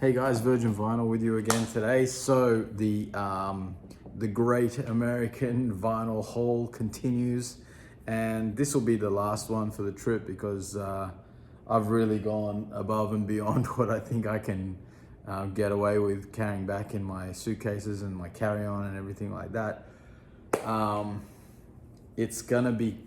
Hey guys, Virgin Vinyl with you again today. So the great American vinyl haul continues, and this will be the last one for the trip because I've really gone above and beyond what I think I can get away with carrying back in my suitcases and my carry-on and everything like that. It's gonna be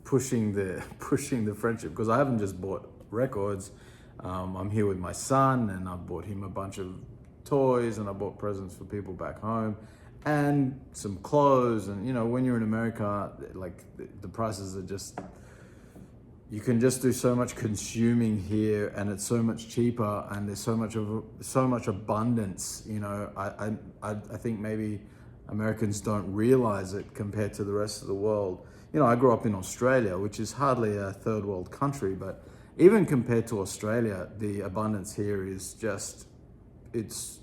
pushing the pushing the friendship because I haven't just bought records. I'm here with my son, and I bought him a bunch of toys, and I bought presents for people back home, and some clothes. And you know, when you're in America, like the prices are just, you can just do so much consuming here, and it's so much cheaper, and there's so much abundance. You know, I think maybe Americans don't realize it compared to the rest of the world. You know, I grew up in Australia, which is hardly a third world country, but even compared to Australia, the abundance here is just, it's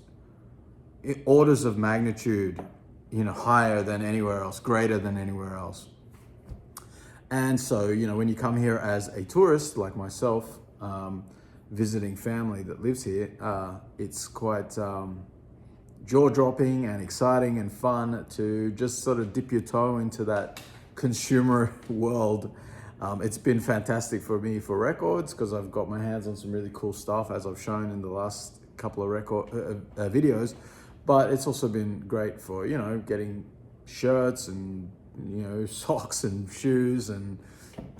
orders of magnitude, you know, higher than anywhere else, greater than anywhere else. And so, you know, when you come here as a tourist like myself, visiting family that lives here, it's quite jaw-dropping and exciting and fun to just sort of dip your toe into that consumer world. It's been fantastic for me for records because I've got my hands on some really cool stuff, as I've shown in the last couple of videos. But it's also been great for, you know, getting shirts and, you know, socks and shoes and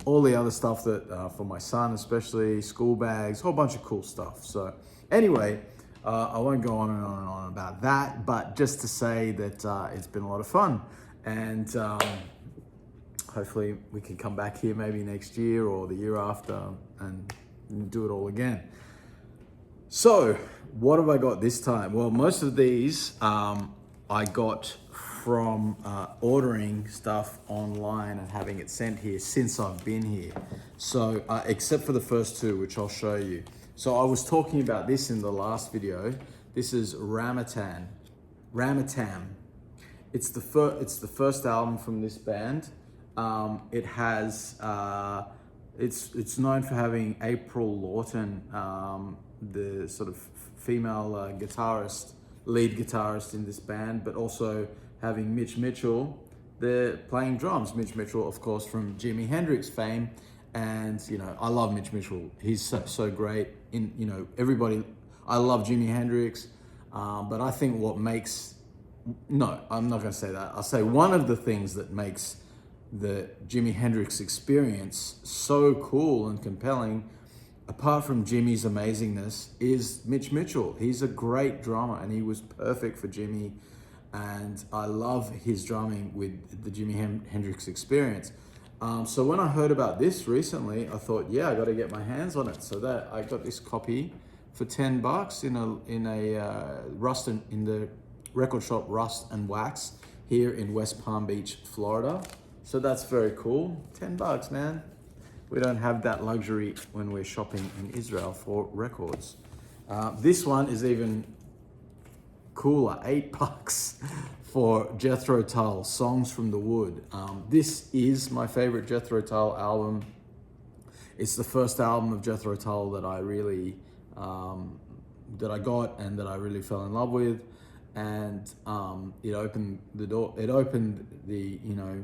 all the other stuff that for my son, especially school bags, whole bunch of cool stuff. So anyway, I won't go on and on and on about that, but just to say that it's been a lot of fun, and hopefully we can come back here maybe next year or the year after and do it all again. So what have I got this time? Well, most of these I got from ordering stuff online and having it sent here since I've been here. So except for the first two, which I'll show you. So I was talking about this in the last video. This is Ramatam. It's the first album from this band. It has it's known for having April Lawton, the sort of female lead guitarist in this band, but also having Mitch Mitchell, the playing drums. Mitch Mitchell, of course, from Jimi Hendrix fame, and you know, I love Mitch Mitchell. He's so great. You know, everybody. I love Jimi Hendrix, but I think what makes, no, I'm not going to say that. I'll say one of the things that makes the Jimi Hendrix experience so cool and compelling, apart from Jimmy's amazingness, is Mitch Mitchell. He's a great drummer, and he was perfect for Jimmy, and I love his drumming with the Jimi Hendrix experience. So when I heard about this recently, I thought, yeah, I got to get my hands on it. So that I got this copy for $10 in the record shop Rust and Wax here in West Palm Beach, Florida. So that's very cool. $10, man. We don't have that luxury when we're shopping in Israel for records. This one is even cooler, $8 for Jethro Tull, Songs from the Wood. This is my favorite Jethro Tull album. It's the first album of Jethro Tull that I really, that I got and that I really fell in love with. And it opened the door, it opened the, you know,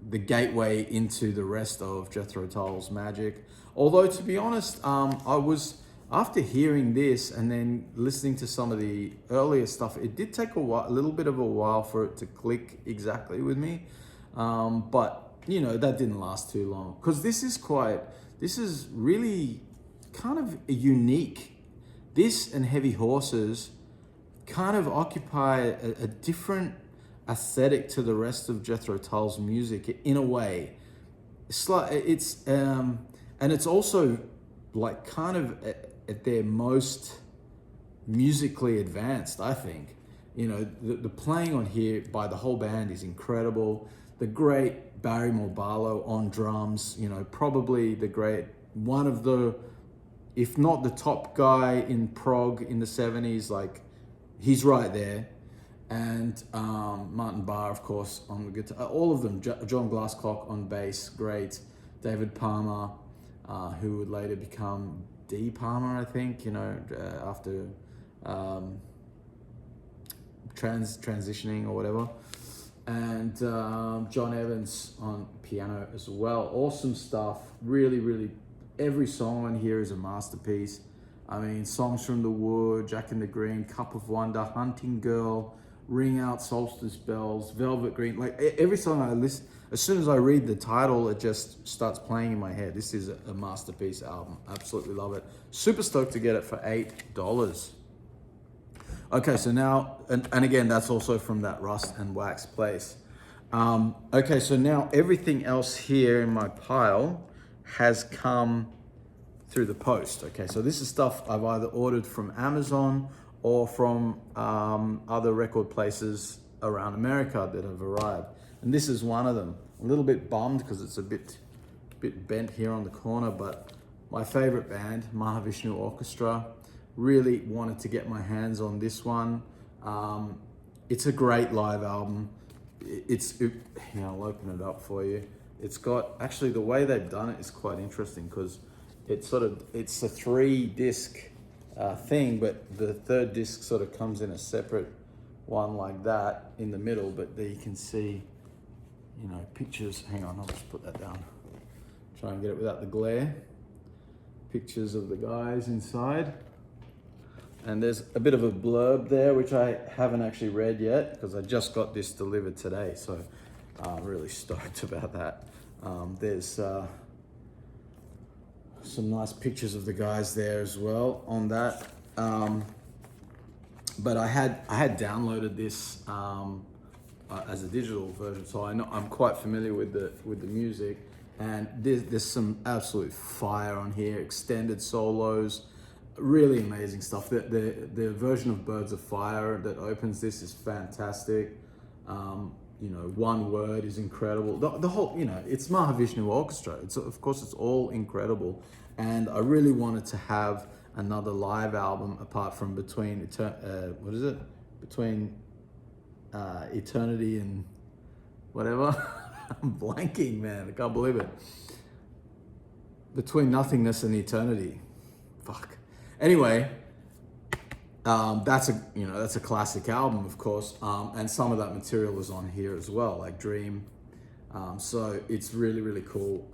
the gateway into the rest of Jethro Tull's magic. Although, to be honest, I was, after hearing this and then listening to some of the earlier stuff, it did take a little bit of a while for it to click exactly with me. But, you know, that didn't last too long, because this is really kind of unique. This and Heavy Horses kind of occupy a different aesthetic to the rest of Jethro Tull's music in a way. And it's also like kind of at their most musically advanced, I think. You know, the playing on here by the whole band is incredible. The great Barrymore Barlow on drums, you know, probably one of the, if not the top guy in prog in the 70s, like he's right there. And Martin Barr, of course, on the guitar. All of them. John Glasscock on bass, great. David Palmer, who would later become D. Palmer, I think, you know, after transitioning or whatever. And John Evans on piano as well. Awesome stuff. Really, really, every song on here is a masterpiece. I mean, Songs from the Wood, Jack in the Green, Cup of Wonder, Hunting Girl, Ring Out Solstice Bells, Velvet Green. Like every song I listen, as soon as I read the title, it just starts playing in my head. This is a masterpiece album. Absolutely love it. Super stoked to get it for $8. Okay, so now, and again, that's also from that Rust and Wax place. Okay, so now everything else here in my pile has come through the post. Okay, so this is stuff I've either ordered from Amazon or from other record places around America that have arrived. And this is one of them. A little bit bummed because it's a bit bent here on the corner, but my favorite band, Mahavishnu Orchestra, really wanted to get my hands on this one. It's a great live album. I'll open it up for you. It's got, actually the way they've done it is quite interesting because it's a 3-disc thing, but the third disc sort of comes in a separate one like that in the middle, but there you can see, pictures. Hang on, I'll just put that down. Try and get it without the glare. Pictures of the guys inside. And there's a bit of a blurb there, which I haven't actually read yet because I just got this delivered today. So I'm really stoked about that. There's some nice pictures of the guys there as well on that. But I had downloaded this as a digital version, so I'm quite familiar with the music. And there's some absolute fire on here, extended solos. Really amazing stuff. The version of Birds of Fire that opens this is fantastic. One Word is incredible. The whole, it's Mahavishnu Orchestra. Of course, it's all incredible. And I really wanted to have another live album apart from Between Eternity and whatever. I'm blanking, man. I can't believe it. Between Nothingness and Eternity. Fuck. Anyway, that's a classic album, of course, and some of that material is on here as well, like Dream. So it's really, really cool.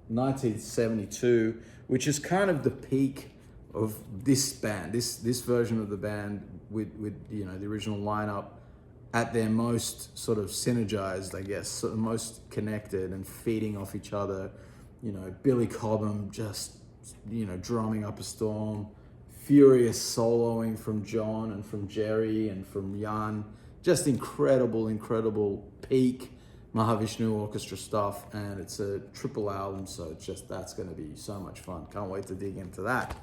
1972, which is kind of the peak of this band, this version of the band with the original lineup at their most sort of synergized, I guess, sort of most connected and feeding off each other. Billy Cobham just drumming up a storm, furious soloing from John and from Jerry and from Jan. Just incredible peak Mahavishnu Orchestra stuff, and it's a triple album, so that's going to be so much fun. Can't wait to dig into that.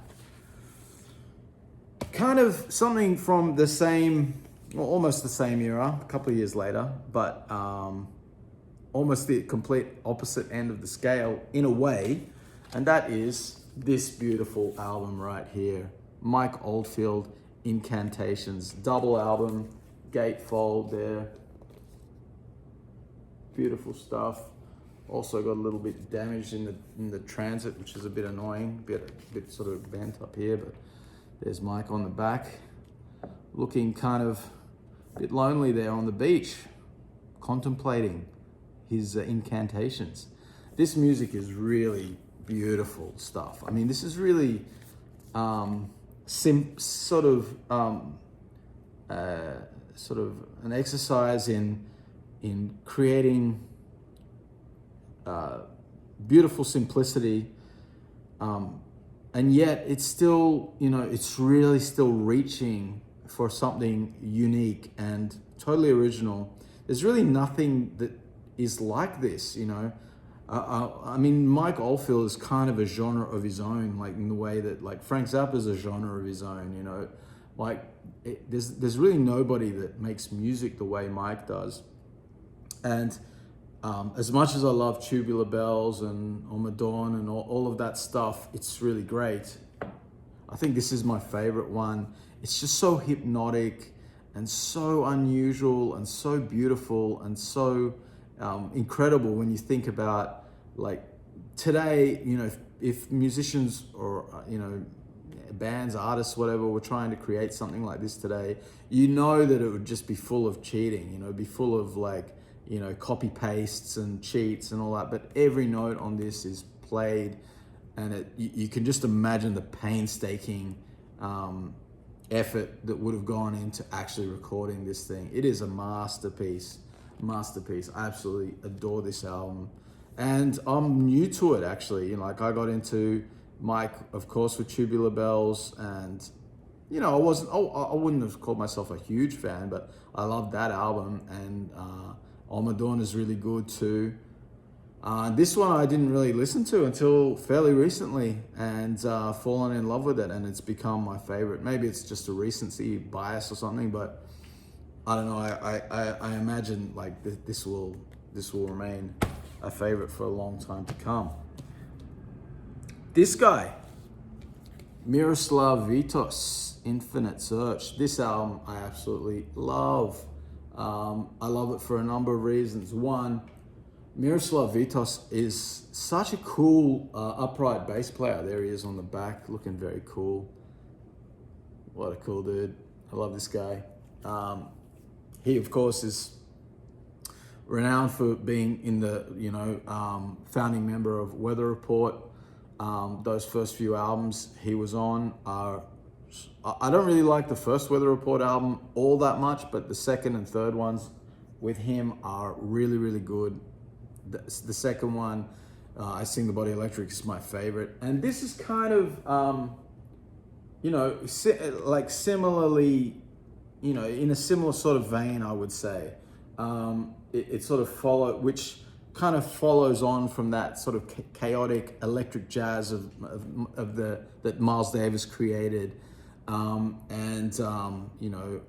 Kind of something from the same, well, almost the same era, a couple of years later, but almost the complete opposite end of the scale in a way, and that is this beautiful album right here. Mike Oldfield, Incantations, double album, gatefold there. Beautiful stuff. Also got a little bit damaged in the transit, which is a bit annoying, bit sort of bent up here, but there's Mike on the back, looking kind of a bit lonely there on the beach, contemplating his incantations. This music is really beautiful stuff. I mean, this is really sort of an exercise in creating beautiful simplicity, and yet it's still, it's really still reaching for something unique and totally original. There's really nothing that is like this, I mean, Mike Oldfield is kind of a genre of his own, like in the way that like Frank Zappa is a genre of his own, there's really nobody that makes music the way Mike does. And as much as I love Tubular Bells and On the Dawn and all of that stuff, it's really great. I think this is my favorite one. It's just so hypnotic and so unusual and so beautiful and so incredible when you think about, like, today, if musicians or bands, artists, whatever, were trying to create something like this today, you know that it would just be full of cheating, you know, be full of like, you know, copy pastes and cheats and all that. But every note on this is played, and you can just imagine the painstaking effort that would have gone into actually recording this thing. It is a masterpiece. I absolutely adore this album, and I'm new to it actually. You know, like I got into Mike, of course, with Tubular Bells, and you know, I wouldn't have called myself a huge fan, but I love that album, and Almadorn is really good too. This one I didn't really listen to until fairly recently, and fallen in love with it, and it's become my favorite. Maybe it's just a recency bias or something, but I don't know. I imagine like this will remain a favorite for a long time to come. This guy, Miroslav Vitos, Infinite Search. This album I absolutely love. I love it for a number of reasons. One, Miroslav Vitos is such a cool upright bass player. There he is on the back, looking very cool. What a cool dude. I love this guy. He, of course, is renowned for being in the, you know, founding member of Weather Report. Those first few albums he was on are, I don't really like the first Weather Report album all that much, but the second and third ones with him are really, really good. The second one, I Sing the Body Electric, is my favorite. And this is kind of, you know, like similarly, you know, in a similar sort of vein, I would say. It sort of which kind of follows on from that sort of chaotic electric jazz that Miles Davis created. You know,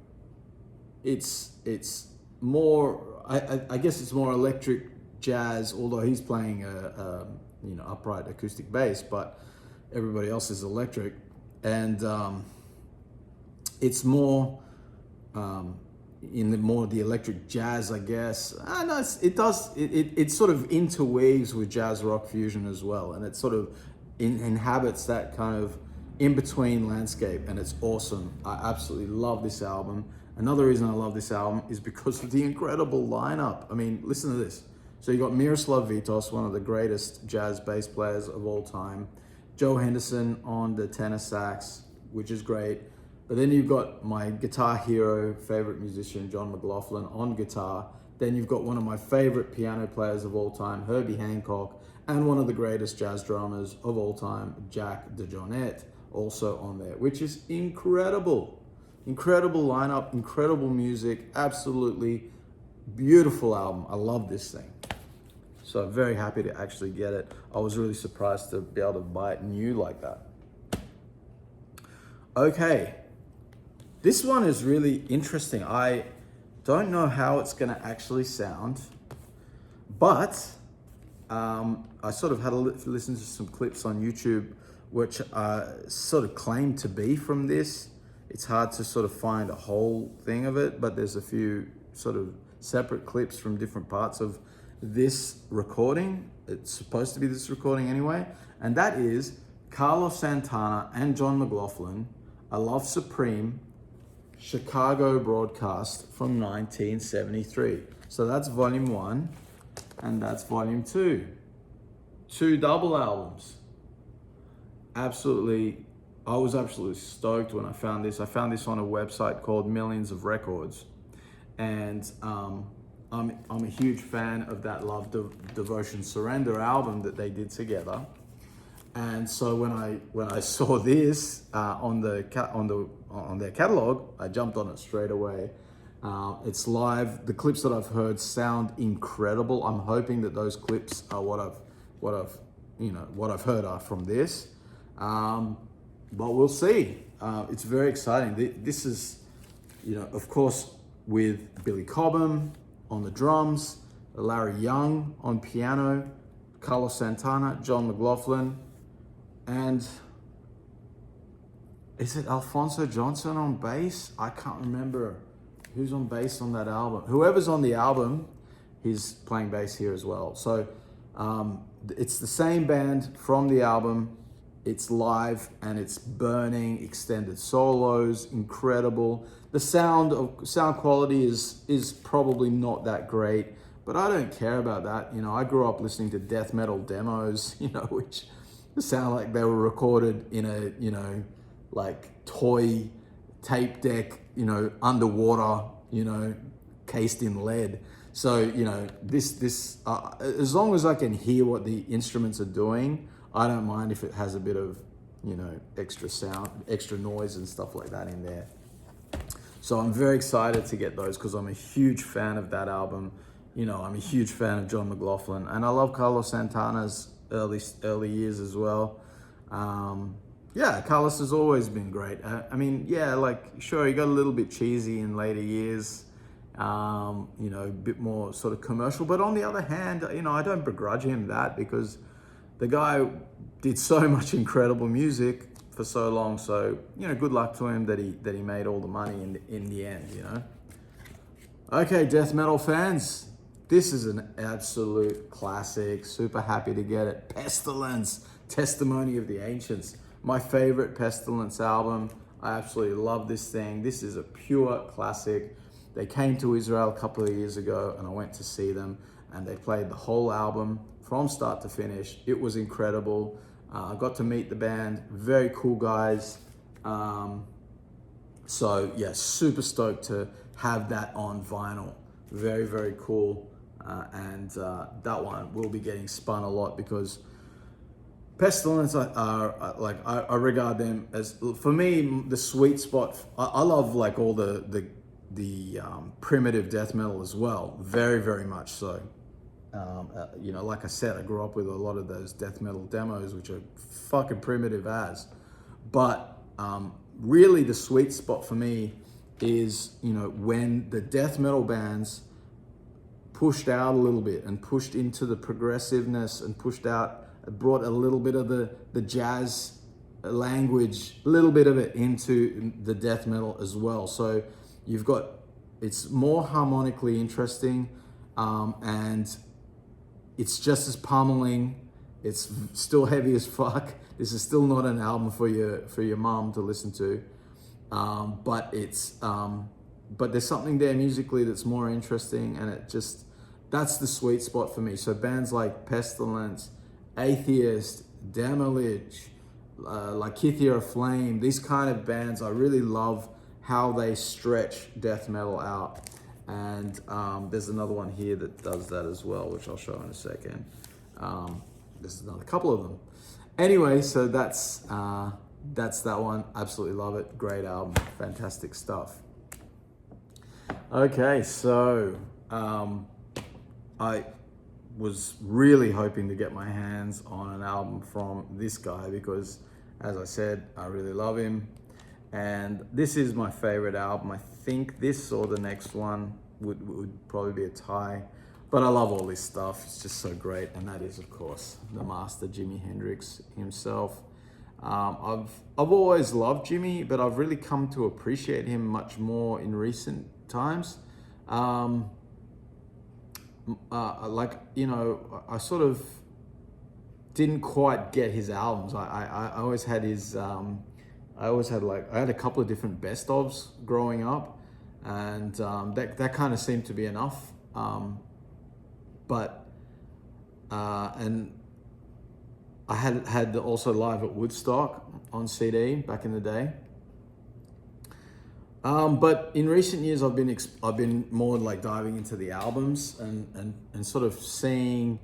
it's more, I guess it's more electric jazz, although he's playing a you know, upright acoustic bass, but everybody else is electric, and it's more in the electric jazz, I guess. No, it sort of interweaves with jazz rock fusion as well, and it sort of inhabits that kind of in-between landscape, and it's awesome. I absolutely love this album. Another reason I love this album is because of the incredible lineup. I mean, listen to this. So you got Miroslav Vitos, one of the greatest jazz bass players of all time. Joe Henderson on the tenor sax, which is great. But then you've got my guitar hero, favorite musician, John McLaughlin, on guitar. Then you've got one of my favorite piano players of all time, Herbie Hancock, and one of the greatest jazz drummers of all time, Jack DeJohnette, also on there, which is incredible. Incredible lineup, incredible music, absolutely beautiful album. I love this thing. So very happy to actually get it. I was really surprised to be able to buy it new like that. Okay, this one is really interesting. I don't know how it's gonna actually sound, but I sort of had a listen to some clips on YouTube which sort of claim to be from this. It's hard to sort of find a whole thing of it, but there's a few sort of separate clips from different parts of this recording. It's supposed to be this recording anyway, and that is Carlos Santana and John McLaughlin, A Love Supreme, Chicago broadcast from 1973. So that's volume 1, and that's volume 2. 2 double albums. Absolutely, I was absolutely stoked when I found this. I found this on a website called Millions of Records, and I'm a huge fan of that Love, Devotion, Surrender album that they did together. And so when I saw this on their catalog, I jumped on it straight away. It's live. The clips that I've heard sound incredible. I'm hoping that those clips are what I've heard are from this. But we'll see. It's very exciting. This is, you know, of course, with Billy Cobham on the drums, Larry Young on piano, Carlos Santana, John McLaughlin, and is it Alfonso Johnson on bass? I can't remember who's on bass on that album. Whoever's on the album, he's playing bass here as well. So it's the same band from the album, It's live and it's burning, extended solos, incredible. The sound quality is probably not that great, but I don't care about that. You know, I grew up listening to death metal demos, you know, which sound like they were recorded in a, you know, like toy tape deck, you know, underwater, you know, cased in lead. So, you know, as long as I can hear what the instruments are doing, I don't mind if it has a bit of, you know, extra sound, extra noise and stuff like that in there. So I'm very excited to get those because I'm a huge fan of that album. You know, I'm a huge fan of John McLaughlin, and I love Carlos Santana's early years as well. Yeah, Carlos has always been great. I mean, yeah, like, sure, he got a little bit cheesy in later years, you know, a bit more sort of commercial. But on the other hand, you know, I don't begrudge him that because the guy did so much incredible music for so long. So, you know, good luck to him that he made all the money in the end, you know. Okay, death metal fans, this is an absolute classic. Super happy to get it. Pestilence, Testimony of the Ancients. My favorite Pestilence album. I absolutely love this thing. This is a pure classic. They came to Israel a couple of years ago and I went to see them and they played the whole album from start to finish. It was incredible. I got to meet the band. Very cool guys. So yeah, super stoked to have that on vinyl. Very, very cool. And that one will be getting spun a lot because Pestilence I regard them as, for me, the sweet spot. I love like all the primitive death metal as well. Very, very much so. You know, like I said, I grew up with a lot of those death metal demos, which are fucking primitive as. But really the sweet spot for me is, you know, when the death metal bands pushed out a little bit and pushed into the progressiveness and brought a little bit of the jazz language, a little bit of it into the death metal as well. So you've got, it's more harmonically interesting, and it's just as pummeling. It's still heavy as fuck. This is still not an album for your mom to listen to, but there's something there musically that's more interesting, and that's the sweet spot for me. So bands like Pestilence, Atheist, Damage, like Kythia Flame, these kind of bands, I really love how they stretch death metal out. And there's another one here that does that as well, which I'll show in a second. There's another couple of them. Anyway, so that's that one. Absolutely love it. Great album. Fantastic stuff. Okay, so I was really hoping to get my hands on an album from this guy because, as I said, I really love him. And this is my favorite album. I think this or the next one would probably be a tie. But I love all this stuff. It's just so great. And that is, of course, the master Jimi Hendrix himself. I've always loved Jimmy, but I've really come to appreciate him much more in recent times. Like, you know, I sort of didn't quite get his albums. I always had his, I had a couple of different best ofs growing up, and that kind of seemed to be enough. And I had also Live at Woodstock on CD back in the day. But in recent years, I've been more like diving into the albums and sort of seeing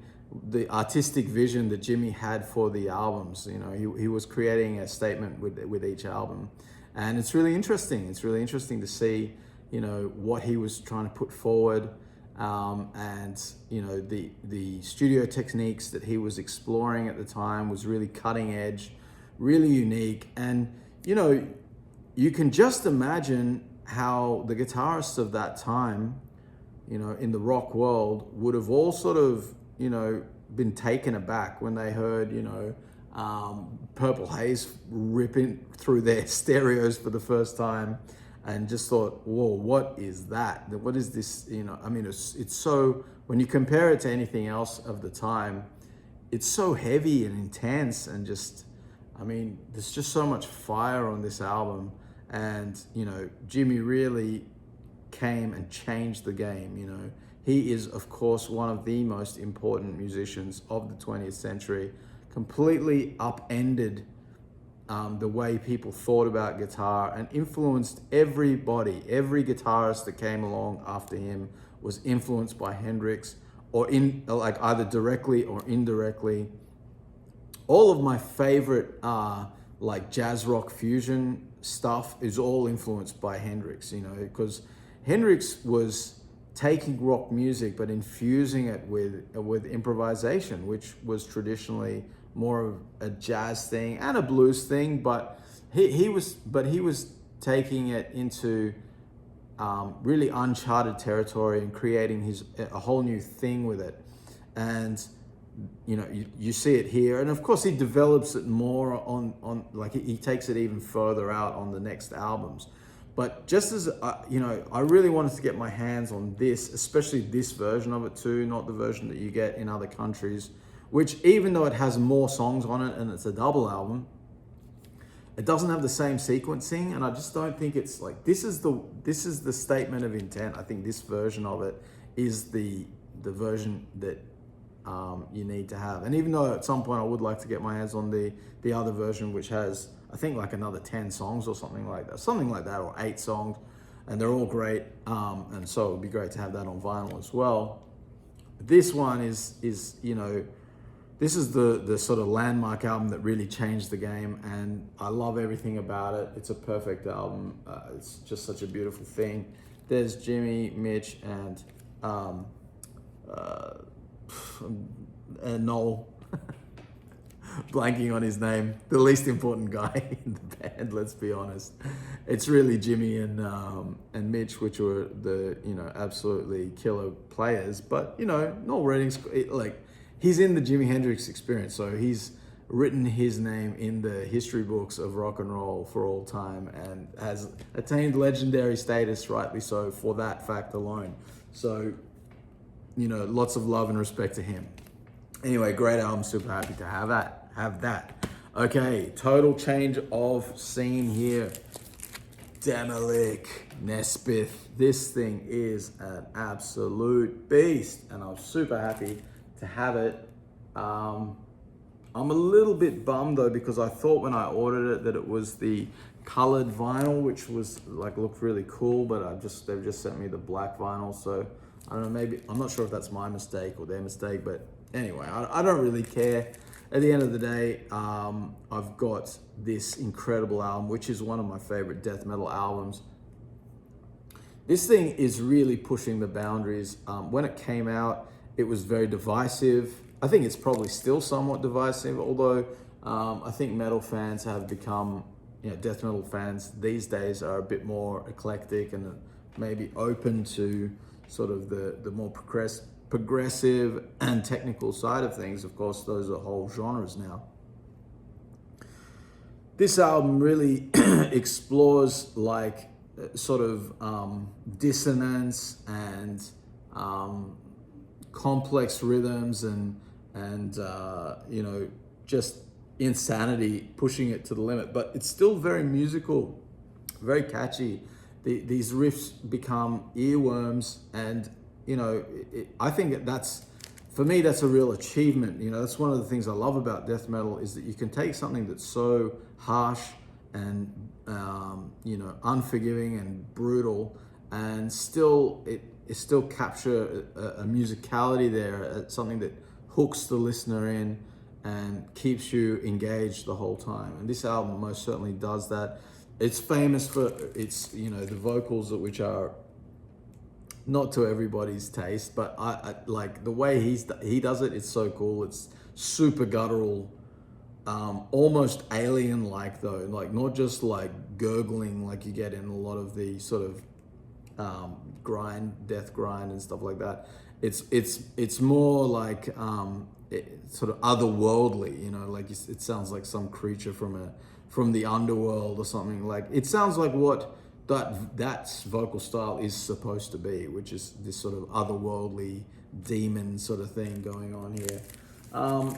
the artistic vision that Jimmy had for the albums. You know, he was creating a statement with each album, and it's really interesting. It's really interesting to see, you know, what he was trying to put forward, and you know, the studio techniques that he was exploring at the time was really cutting edge, really unique, and you know, you can just imagine how the guitarists of that time, you know, in the rock world would have all sort of, you know, been taken aback when they heard, you know, Purple Haze ripping through their stereos for the first time, and just thought, whoa, what is that? What is this? You know, I mean, it's so, when you compare it to anything else of the time, it's so heavy and intense and just I mean, there's just so much fire on this album, and you know, Jimmy really came and changed the game. You know, he is of course one of the most important musicians of the 20th century, completely upended the way people thought about guitar and influenced everybody. Every guitarist that came along after him was influenced by Hendrix, or in like either directly or indirectly. All of my favorite like jazz rock fusion stuff is all influenced by Hendrix, you know, because Hendrix was taking rock music but infusing it with improvisation, which was traditionally more of a jazz thing and a blues thing, but he was taking it into really uncharted territory and creating a whole new thing with it. And you know, you see it here, and of course he develops it more on like he takes it even further out on the next albums. But just as you know, I really wanted to get my hands on this, especially this version of it too, not the version that you get in other countries, which even though it has more songs on it and it's a double album, it doesn't have the same sequencing, and I just don't think it's like this is the statement of intent. I think this version of it is the version that you need to have. And even though at some point I would like to get my hands on the other version, which has I think like another 10 songs or something like that, or 8 songs, and they're all great. And so it would be great to have that on vinyl as well. This one is you know, this is the sort of landmark album that really changed the game, and I love everything about it. It's a perfect album. It's just such a beautiful thing. There's Jimmy, Mitch, and Noel. Blanking on his name, the least important guy in the band, let's be honest. It's really Jimmy and Mitch, which were the, you know, absolutely killer players. But you know, Noel Redding's like, he's in the Jimi Hendrix Experience, so he's written his name in the history books of rock and roll for all time, and has attained legendary status, rightly so, for that fact alone. So, you know, lots of love and respect to him. Anyway, great album, super happy to have that. Okay, total change of scene here. Demilich, Nesbitt. This thing is an absolute beast, and I'm super happy to have it. I'm a little bit bummed though, because I thought when I ordered it that it was the colored vinyl, which was like looked really cool, but they've just sent me the black vinyl. So I don't know, maybe I'm not sure if that's my mistake or their mistake, but anyway, I don't really care. At the end of the day, I've got this incredible album, which is one of my favorite death metal albums. This thing is really pushing the boundaries. When it came out, it was very divisive. I think it's probably still somewhat divisive, although I think metal fans have become, you know, death metal fans these days are a bit more eclectic and maybe open to sort of the more progressive and technical side of things. Of course, those are whole genres now. This album really explores like sort of dissonance and complex rhythms and you know, just insanity, pushing it to the limit. But it's still very musical, very catchy. These riffs become earworms, and you know, I think for me, that's a real achievement. You know, that's one of the things I love about death metal, is that you can take something that's so harsh and you know, unforgiving and brutal, and still capture a musicality there, something that hooks the listener in and keeps you engaged the whole time. And this album most certainly does that. It's famous for its, you know, the vocals, which are not to everybody's taste, but I like the way he does it. It's so cool. It's super guttural, almost alien-like though, like not just like gurgling like you get in a lot of the sort of death grind and stuff like that. It's more like sort of otherworldly, you know, like it sounds like some creature from the underworld or something. Like it sounds like what that vocal style is supposed to be, which is this sort of otherworldly demon sort of thing going on here.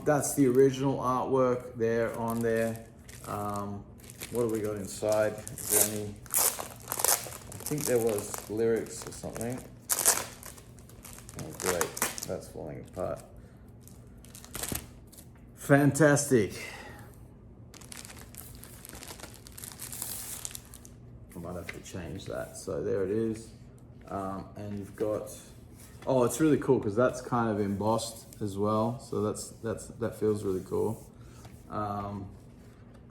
That's the original artwork there on there. What have we got inside? Is there any? I think there was lyrics or something. Oh, great. That's falling apart. Fantastic. I might have to change that. So there it is. And you've got, oh, it's really cool because that's kind of embossed as well. So that feels really cool.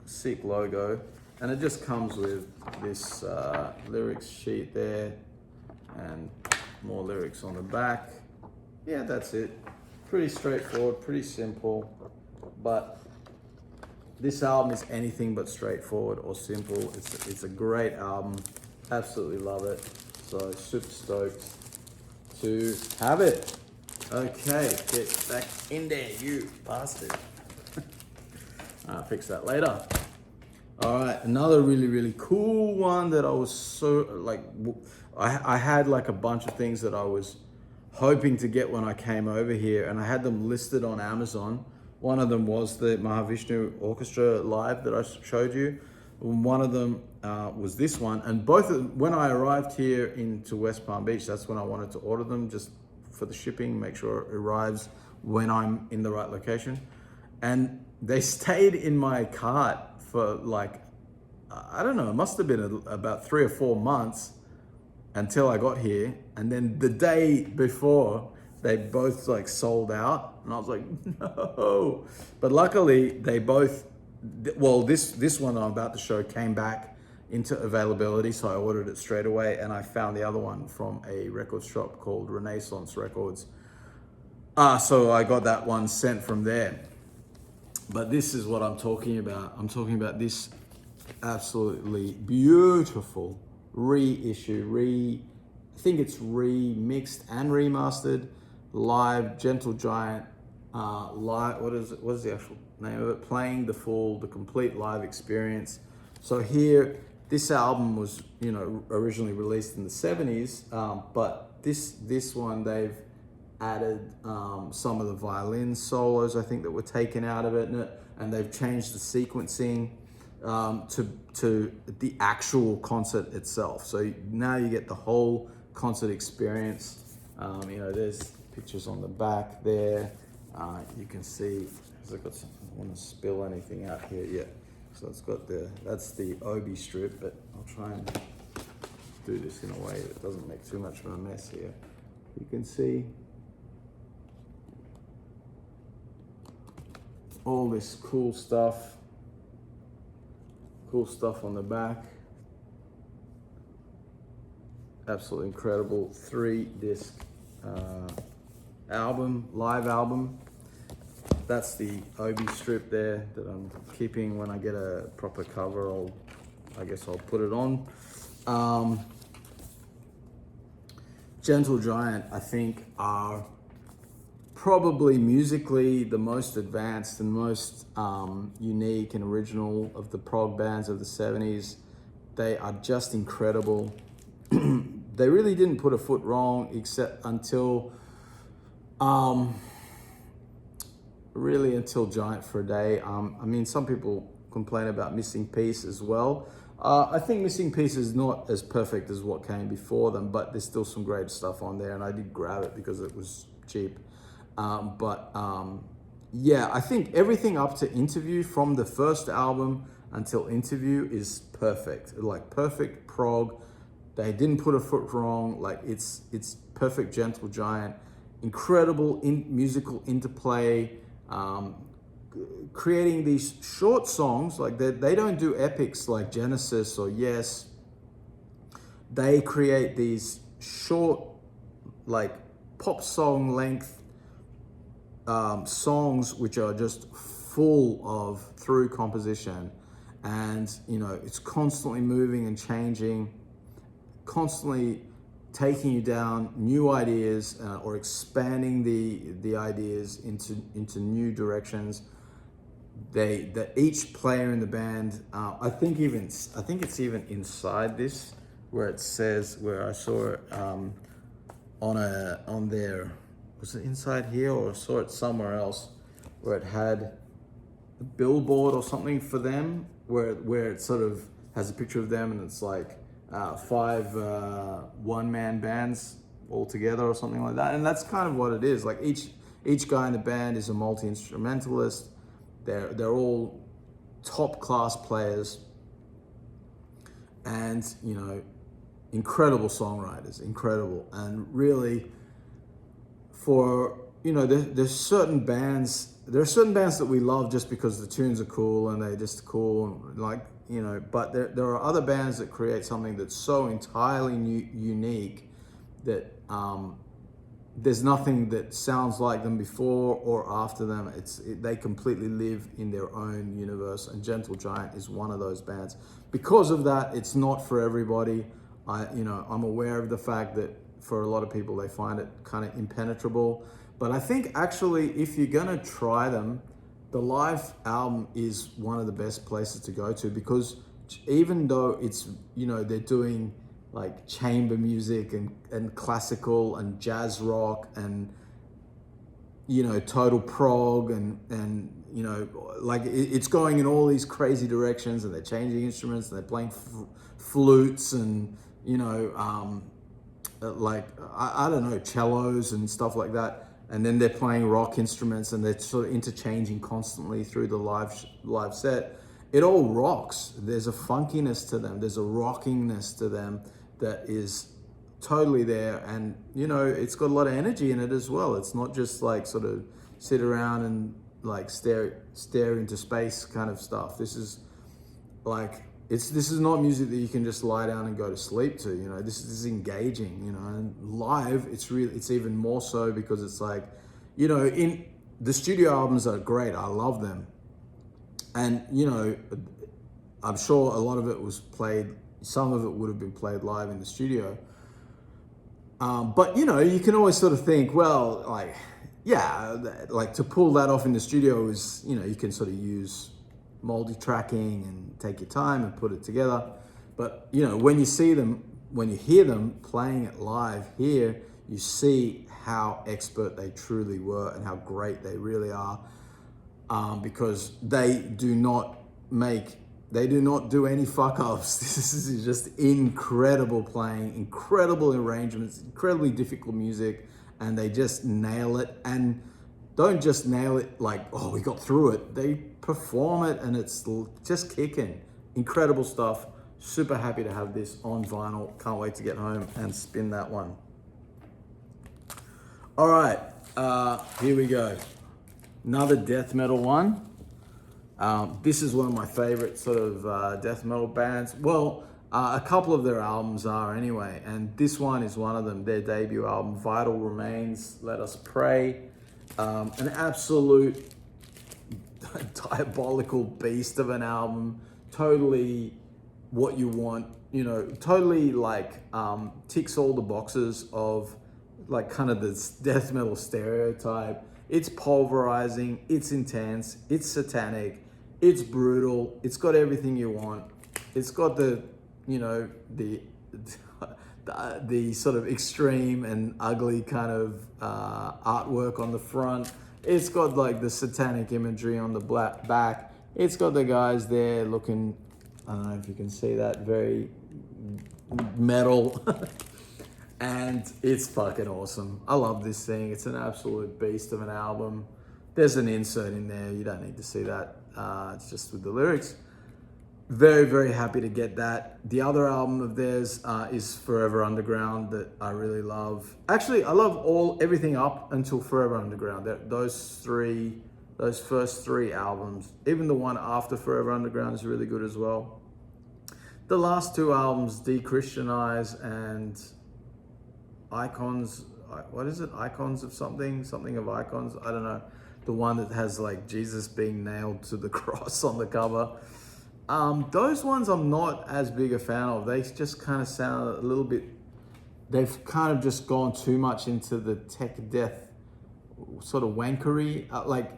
Sick logo. And it just comes with this lyrics sheet there and more lyrics on the back. Yeah, that's it. Pretty straightforward, pretty simple, but this album is anything but straightforward or simple. It's a great album. Absolutely love it. So super stoked to have it. Okay, get back in there, you bastard. I'll fix that later. All right, another really cool one that I was so like, I had like a bunch of things that I was hoping to get when I came over here, and I had them listed on Amazon. One of them was the Mahavishnu Orchestra Live that I showed you. One of them was this one, and both of them, when I arrived here into West Palm Beach, that's when I wanted to order them, just for the shipping, make sure it arrives when I'm in the right location. And they stayed in my cart for like, I don't know, it must have been about 3 or 4 months until I got here. And then the day before, they both like sold out, and I was like, no. But luckily they both, well, this one I'm about to show came back into availability, so I ordered it straight away, and I found the other one from a record shop called Renaissance Records. So I got that one sent from there. But this is what I'm talking about. I'm talking about this absolutely beautiful reissue, I think it's remixed and remastered live Gentle Giant live. What is the actual name of it? Playing the complete live experience. So here, this album was, you know, originally released in the 70s, but this one they've added some of the violin solos, I think, that were taken out of it, and they've changed the sequencing to the actual concert itself. So now you get the whole concert experience. You know, there's pictures on the back there. You can see, I don't want to spill anything out here yet. So it's got that's the obi strip, but I'll try and do this in a way that doesn't make too much of a mess here. You can see all this cool stuff on the back. Absolutely incredible 3-disc live album. That's the obi strip there that I'm keeping. When I get a proper cover, I guess I'll put it on. Gentle Giant, I think, are probably musically the most advanced and most unique and original of the prog bands of the 70s. They are just incredible. They really didn't put a foot wrong, except until Giant for a Day. I mean, some people complain about Missing Piece as well. I think Missing Piece is not as perfect as what came before them, but there's still some great stuff on there, and I did grab it because it was cheap. Yeah, I think everything up to Interview, from the first album until Interview, is perfect. Like perfect prog. They didn't put a foot wrong. Like it's perfect Gentle Giant. Incredible musical interplay. Creating these short songs, like they don't do epics like Genesis or Yes. They create these short, like pop song length songs, which are just full of through composition, and you know, it's constantly moving and changing, constantly taking you down new ideas or expanding the ideas into new directions. Each player in the band, I think it's even inside this where it says, where I saw it on there, was it inside here, or I saw it somewhere else where it had billboard or something for them, where it sort of has a picture of them and it's like five one-man bands all together or something like that. And that's kind of what it is. Like each guy in the band is a multi-instrumentalist. They're all top class players, and incredible songwriters, incredible. And really, for there's certain bands. There are certain bands that we love just because the tunes are cool and they're just cool, but there are other bands that create something that's so entirely unique that there's nothing that sounds like them before or after them. They completely live in their own universe, and Gentle Giant is one of those bands. Because of that, it's not for everybody. I'm aware of the fact that for a lot of people, they find it kind of impenetrable. But I think actually, if you're gonna try them, the live album is one of the best places to go to, because even though it's, they're doing like chamber music and classical and jazz rock and, total prog and like it's going in all these crazy directions, and they're changing instruments and they're playing flutes and, like, I don't know, cellos and stuff like that. And then they're playing rock instruments and they're sort of interchanging constantly through the live set. It all rocks. There's a funkiness to them. There's a rockingness to them that is totally there. And, it's got a lot of energy in it as well. It's not just like sort of sit around and like stare into space kind of stuff. This is like, this is not music that you can just lie down and go to sleep to. This is engaging. And live, it's even more so, because it's like, in the studio albums are great. I love them, and I'm sure a lot of it was played. Some of it would have been played live in the studio. But you can always sort of think, well, like, yeah, like to pull that off in the studio is, you can sort of use multi-tracking and take your time and put it together. But when you hear them playing it live here, you see how expert they truly were and how great they really are, because they do not do any fuck ups. This is just incredible playing, incredible arrangements, incredibly difficult music, and they just nail it. And don't just nail it like, oh, we got through it. They perform it and it's just kicking. Incredible stuff. Super happy to have this on vinyl. Can't wait to get home and spin that one. All right, here we go. Another death metal one. This is one of my favorite sort of death metal bands. Well, a couple of their albums are anyway, and this one is one of them. Their debut album, Vital Remains, Let Us Pray. An absolute diabolical beast of an album. Totally what you want, totally like ticks all the boxes of like kind of this death metal stereotype. It's pulverizing, it's intense, it's satanic, it's brutal, it's got everything you want. It's got the sort of extreme and ugly kind of artwork on the front. It's got like the satanic imagery on the back. It's got the guys there looking, I don't know if you can see that, very metal. And it's fucking awesome. I love this thing. It's an absolute beast of an album. There's an insert in there. You don't need to see that. It's just with the lyrics. Very, very happy to get that. The other album of theirs is Forever Underground, that I really love. Actually, I love everything up until Forever Underground. Those first three albums. Even the one after Forever Underground is really good as well. The last two albums, Dechristianize and Icons, what is it? Icons of something of Icons. I don't know. The one that has like Jesus being nailed to the cross on the cover. Those ones I'm not as big a fan of. They just kind of sound a little bit, they've kind of just gone too much into the tech death sort of wankery. Like,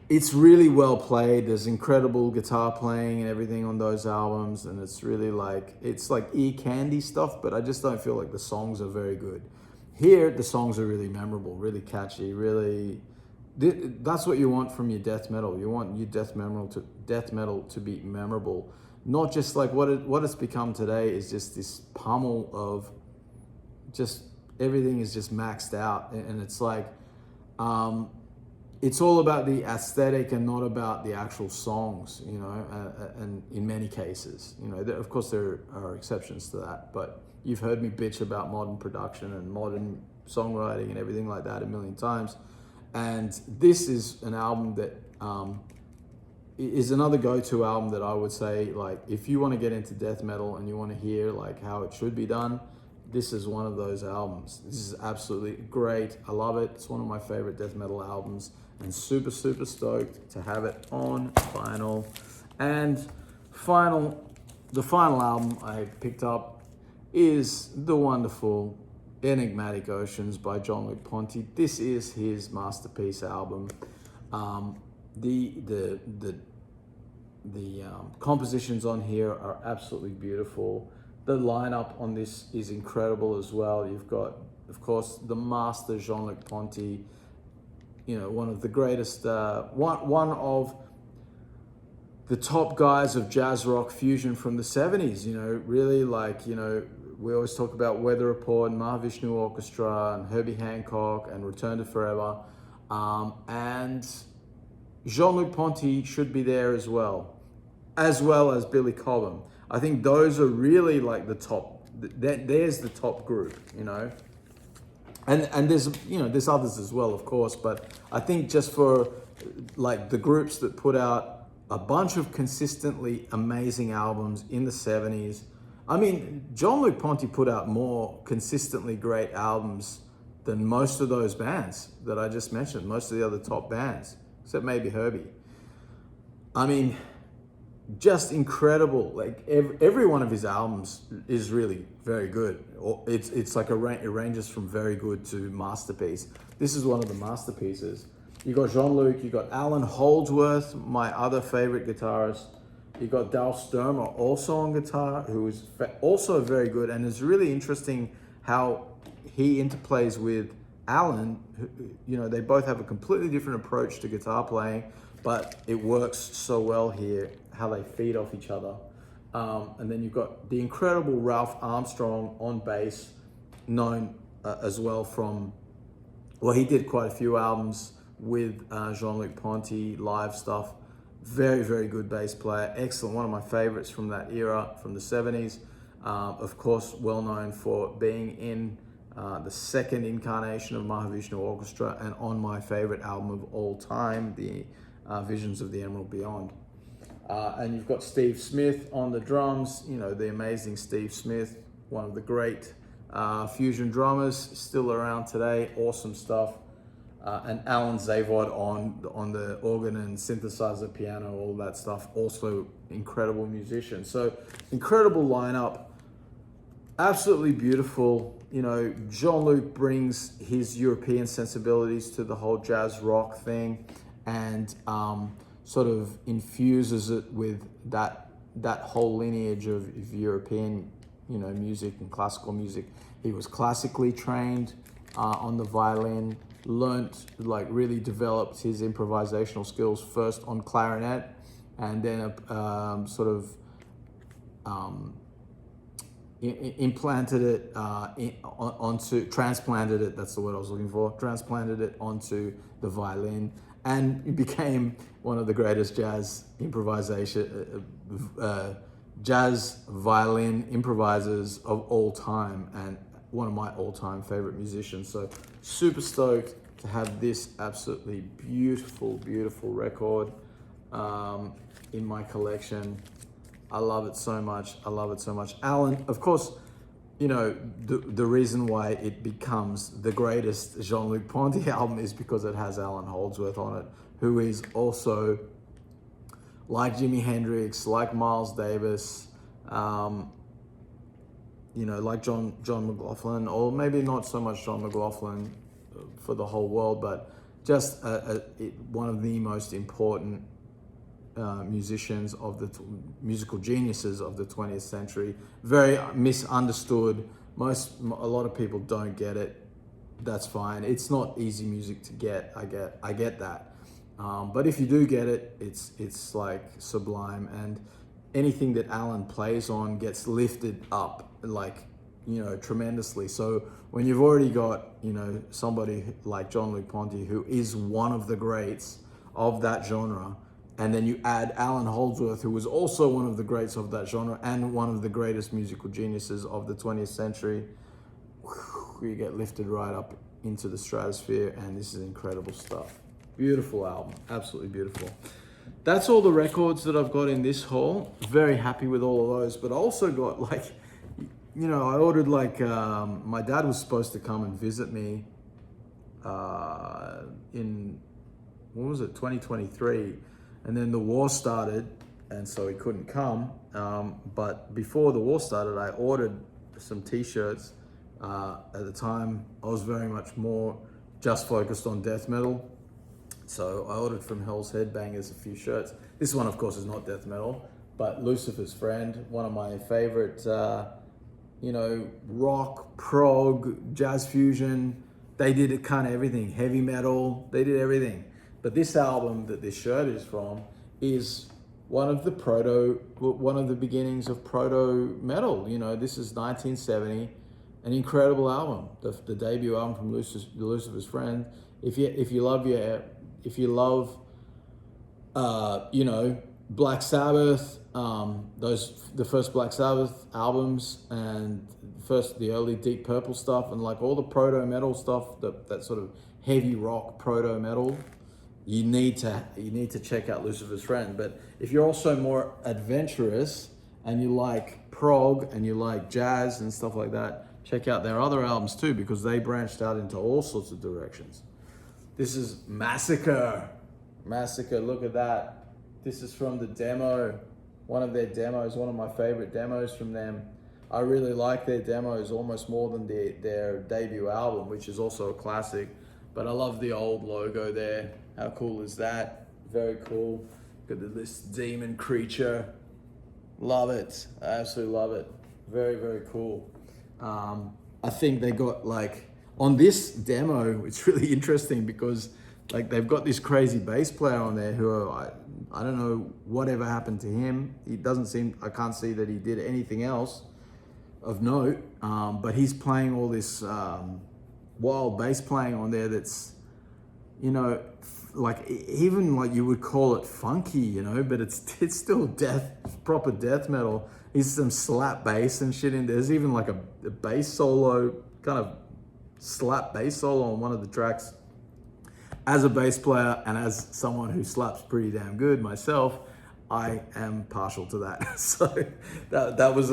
it's really well played. There's incredible guitar playing and everything on those albums. And it's really like, it's like ear candy stuff, but I just don't feel like the songs are very good. Here, the songs are really memorable, really catchy, really That's what you want from your death metal. You want your death metal to be memorable, not just like what it's become today is just this pummel of just everything is just maxed out, and it's like it's all about the aesthetic and not about the actual songs, you know. And in many cases, you know, of course there are exceptions to that, but you've heard me bitch about modern production and modern songwriting and everything like that a million times. And this is an album that is another go-to album that I would say, like, if you want to get into death metal and you want to hear like how it should be done, this is one of those albums. This is absolutely great. I love it. It's one of my favorite death metal albums, and super, super stoked to have it on vinyl. And the final album I picked up is the wonderful Enigmatic Oceans by Jean-Luc Ponty. This is his masterpiece album. The compositions on here are absolutely beautiful. The lineup on this is incredible as well. You've got, of course, the master Jean-Luc Ponty, you know, one of the greatest, one of the top guys of jazz rock fusion from the 70s, you know, really, like, you know, we always talk about Weather Report and Mahavishnu Orchestra and Herbie Hancock and Return to Forever. And Jean-Luc Ponty should be there as well as Billy Cobham. I think those are really like the top, there's the top group, you know. And there's, you know, there's others as well, of course, but I think just for like the groups that put out a bunch of consistently amazing albums in the 70s. I mean, Jean-Luc Ponty put out more consistently great albums than most of those bands that I just mentioned, most of the other top bands, except maybe Herbie. I mean, just incredible. Like every one of his albums is really very good. It's like it ranges from very good to masterpiece. This is one of the masterpieces. You got Jean-Luc, you got Alan Holdsworth, my other favorite guitarist. You got Dal Sturmer also on guitar, who is also very good, and it's really interesting how he interplays with Alan. You know, they both have a completely different approach to guitar playing, but it works so well here, how they feed off each other. And then you've got the incredible Ralph Armstrong on bass, known as well from, well, he did quite a few albums with Jean-Luc Ponty, live stuff. Very, very good bass player. Excellent. One of my favorites from that era, from the 70s. Of course, well known for being in the second incarnation of Mahavishnu Orchestra and on my favorite album of all time, the Visions of the Emerald Beyond. And you've got Steve Smith on the drums, you know, the amazing Steve Smith, one of the great fusion drummers, still around today, awesome stuff. And Alan Zavod on the organ and synthesizer, piano, all that stuff, also incredible musician. So incredible lineup, absolutely beautiful. You know, Jean-Luc brings his European sensibilities to the whole jazz rock thing, and sort of infuses it with that whole lineage of European, you know, music and classical music. He was classically trained on the violin, learnt, like really developed his improvisational skills first on clarinet, and then implanted it transplanted it, that's the word I was looking for, transplanted it onto the violin, and it became one of the greatest jazz violin improvisers of all time, and one of my all-time favorite musicians. So super stoked to have this absolutely beautiful, beautiful record in my collection. I love it so much. I love it so much. Alan, of course, you know, the reason why it becomes the greatest Jean-Luc Ponty album is because it has Alan Holdsworth on it, who is also, like Jimi Hendrix, like Miles Davis, you know, like John McLaughlin, or maybe not so much John McLaughlin for the whole world, but just one of the most important musicians of the musical geniuses of the 20th century. Very misunderstood. A lot of people don't get it. that's fine. It's not easy music to get. I get that. But if you do get it, it's like sublime, and anything that Alan plays on gets lifted up, like, tremendously. So when you've already got, somebody like Jean-Luc Ponty, who is one of the greats of that genre, and then you add Alan Holdsworth, who was also one of the greats of that genre and one of the greatest musical geniuses of the 20th century, you get lifted right up into the stratosphere, and this is incredible stuff. Beautiful album, absolutely beautiful. That's all the records that I've got in this haul. Very happy with all of those, but I also got I ordered my dad was supposed to come and visit me in, 2023, and then the war started, and so he couldn't come. But before the war started, I ordered some t-shirts. At the time, I was very much more just focused on death metal. So I ordered from Hell's Headbangers a few shirts. This one, of course, is not death metal, but Lucifer's Friend, one of my favorite, rock, prog, jazz fusion. They did kind of everything, heavy metal, they did everything. But this album that this shirt is from is one of the beginnings of proto metal. This is 1970, an incredible album, the debut album from Lucifer's Friend. If you love Black Sabbath, the first Black Sabbath albums, and the early Deep Purple stuff, and like all the proto metal stuff, that sort of heavy rock proto metal, you need to check out Lucifer's Friend. But if you're also more adventurous and you like prog and you like jazz and stuff like that, check out their other albums too, because they branched out into all sorts of directions. This is Massacre. Look at that. This is from the demo, one of their demos, one of my favorite demos from them. I really like their demos almost more than their debut album, which is also a classic. But I love the old logo there. How cool is that? Very cool. Look at this demon creature. Love it. I absolutely love it. Very, very cool. I think they got on this demo, it's really interesting because they've got this crazy bass player on there who I don't know whatever happened to him. I can't see that he did anything else of note, but he's playing all this wild bass playing on there that's, even you would call it funky, but it's still proper death metal. There's some slap bass and shit in there. There's even a bass solo, kind of slap bass solo on one of the tracks. As a bass player and as someone who slaps pretty damn good myself, I am partial to that. So that was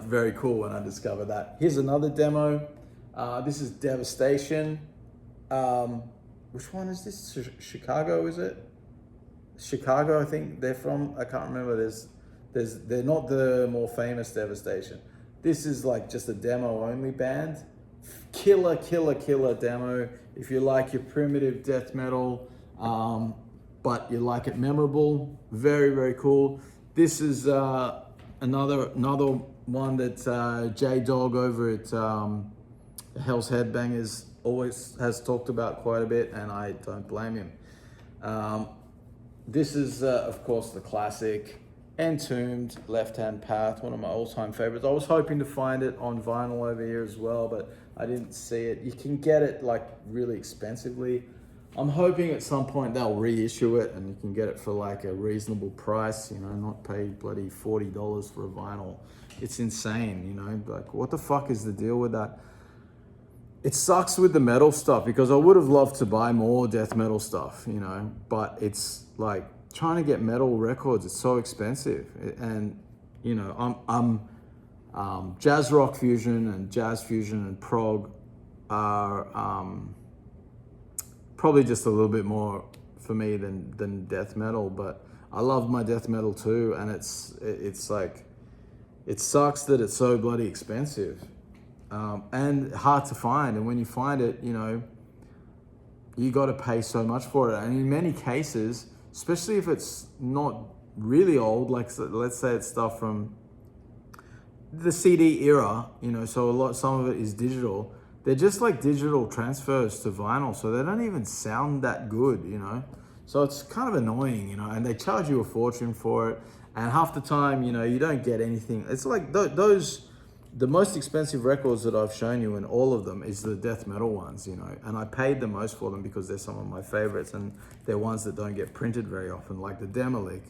very cool when I discovered that. Here's another demo. This is Devastation. Which one is this? Chicago, is it? Chicago, I think they're from. I can't remember. They're not the more famous Devastation. This is just a demo only band. Killer demo. If you like your primitive death metal, but you like it memorable, very, very cool. This is another one that J-Dog over at Hell's Headbangers always has talked about quite a bit, and I don't blame him. This is, of course, the classic Entombed, Left Hand Path, one of my all-time favorites. I was hoping to find it on vinyl over here as well, but I didn't see it. You can get it really expensively. I'm hoping at some point they'll reissue it and you can get it for a reasonable price, not pay bloody $40 for a vinyl. It's insane, what the fuck is the deal with that? It sucks with the metal stuff because I would have loved to buy more death metal stuff, but it's trying to get metal records, it's so expensive. And, jazz rock fusion and jazz fusion and prog are probably just a little bit more for me than death metal, but I love my death metal too. And it sucks that it's so bloody expensive and hard to find. And when you find it, you got to pay so much for it. And in many cases, especially if it's not really old, let's say it's stuff from the CD era, so some of it is digital. they're just like digital transfers to vinyl, so they don't even sound that good, you know? So it's kind of annoying, you know, and they charge you a fortune for it. And half the time, you know, you don't get anything. It's like the most expensive records that I've shown you in all of them is the death metal ones, you know, and I paid the most for them because they're some of my favorites, and they're ones that don't get printed very often, like the Demolich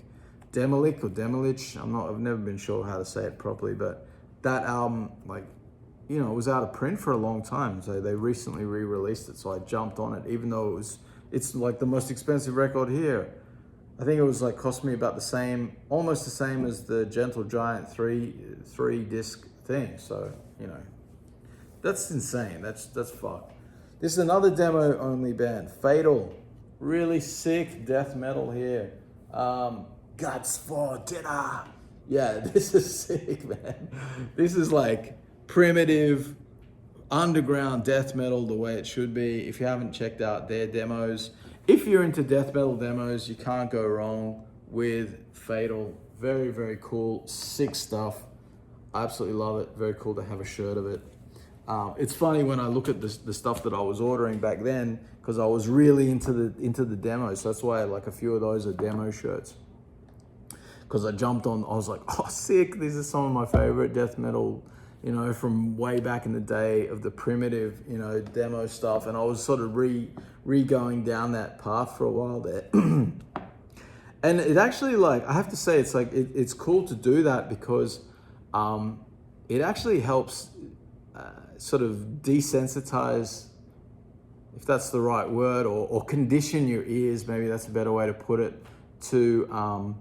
or Demolich. I've never been sure how to say it properly, but that album, like, you know, it was out of print for a long time. So they recently re-released it. So I jumped on it, even though it's like the most expensive record here. I think it was like cost me about the same, almost the same as the Gentle Giant three disc thing. So, you know, that's insane. That's fucked. This is another demo only band, Fatal. Really sick death metal here. Guts for dinner. Yeah, this is sick, man. This is like primitive underground death metal the way it should be. If you haven't checked out their demos, if you're into death metal demos, you can't go wrong with Fatal. Very, very cool, sick stuff. I absolutely love it. Very cool to have a shirt of it. It's funny when I look at the stuff that I was ordering back then, because I was really into the demos. So that's why like a few of those are demo shirts. Because I jumped on, I was like, oh, sick. These are some of my favorite death metal, you know, from way back in the day of the primitive, you know, demo stuff. And I was sort of going down that path for a while there. And it actually, like, I have to say, it's like, it's cool to do that because it actually helps sort of desensitize, if that's the right word, or condition your ears, maybe that's a better way to put it, to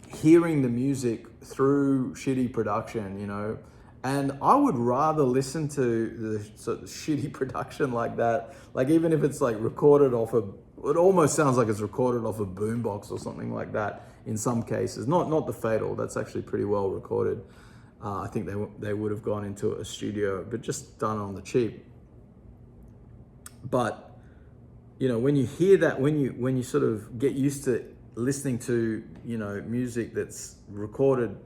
hearing the music through shitty production, you know. And I would rather listen to the sort of shitty production like that, like even if it's like recorded off it almost sounds like it's recorded off a boombox or something like that in some cases. Not the Fatal, that's actually pretty well recorded. I think they would have gone into a studio, but just done on the cheap. But, you know, when you hear that, when you sort of get used to listening to, you know, music that's recorded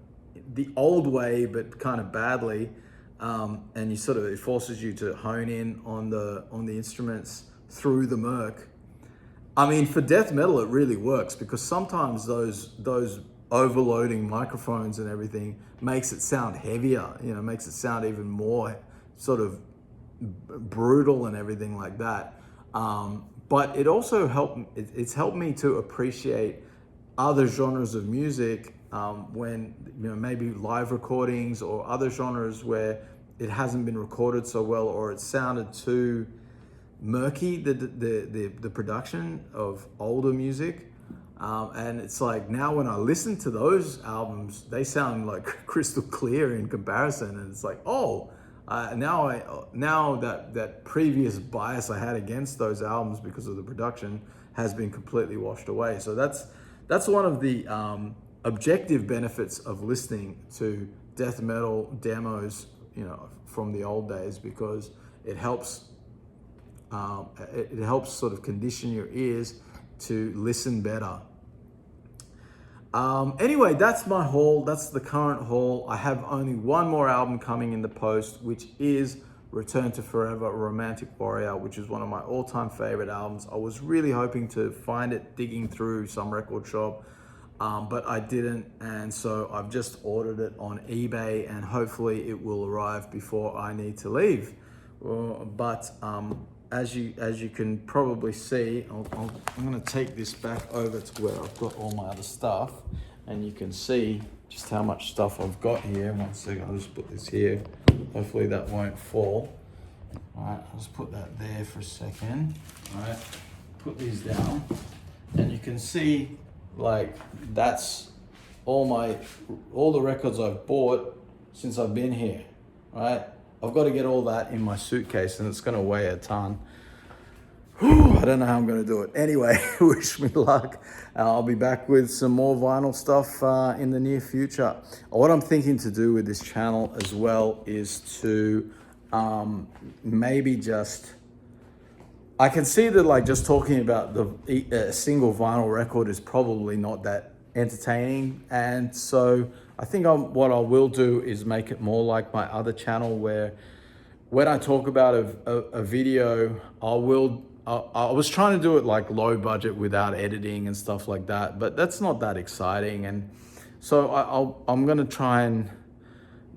the old way but kind of badly, and you sort of, it forces you to hone in on the instruments through the murk. I mean, for death metal it really works, because sometimes those overloading microphones and everything makes it sound heavier, you know, makes it sound even more sort of brutal and everything like that. But it also it's helped me to appreciate other genres of music, when, you know, maybe live recordings or other genres where it hasn't been recorded so well, or it sounded too murky, the production of older music. And it's like, now when I listen to those albums, they sound like crystal clear in comparison. And it's like, oh, now that previous bias I had against those albums because of the production has been completely washed away. So that's one of the objective benefits of listening to death metal demos, you know, from the old days, because it helps sort of condition your ears to listen better. Anyway, that's my haul. That's the current haul. I have only one more album coming in the post, which is Return to Forever, Romantic Warrior, which is one of my all-time favorite albums. I was really hoping to find it digging through some record shop, but I didn't, and so I've just ordered it on eBay, and hopefully it will arrive before I need to leave. But as you can probably see, I'm going to take this back over to where I've got all my other stuff, and you can see just how much stuff I've got here. One second, I'll just put this here. Hopefully that won't fall. All right, I'll just put that there for a second. All right, put these down, and you can see, like, that's all the records I've bought since I've been here. Right, I've got to get all that in my suitcase, and it's going to weigh a ton. I don't know how I'm going to do it. Anyway, wish me luck. I'll be back with some more vinyl stuff in the near future. What I'm thinking to do with this channel as well is to maybe just... I can see that, like, just talking about a single vinyl record is probably not that entertaining. And so I think what I will do is make it more like my other channel, where when I talk about a video, I was trying to do it like low budget without editing and stuff like that, but that's not that exciting. And so I'm gonna try and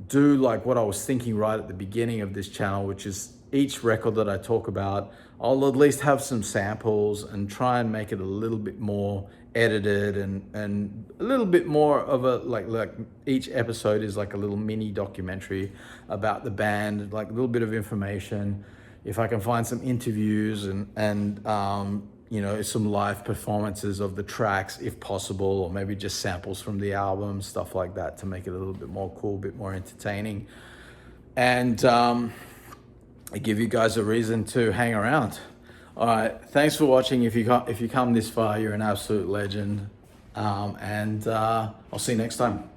do like what I was thinking right at the beginning of this channel, which is each record that I talk about, I'll at least have some samples and try and make it a little bit more edited and a little bit more of a like each episode is like a little mini documentary about the band, like a little bit of information. If I can find some interviews and you know, some live performances of the tracks if possible, or maybe just samples from the album, stuff like that, to make it a little bit more cool, a bit more entertaining, and give you guys a reason to hang around. All right, thanks for watching. If you come this far, you're an absolute legend, and I'll see you next time.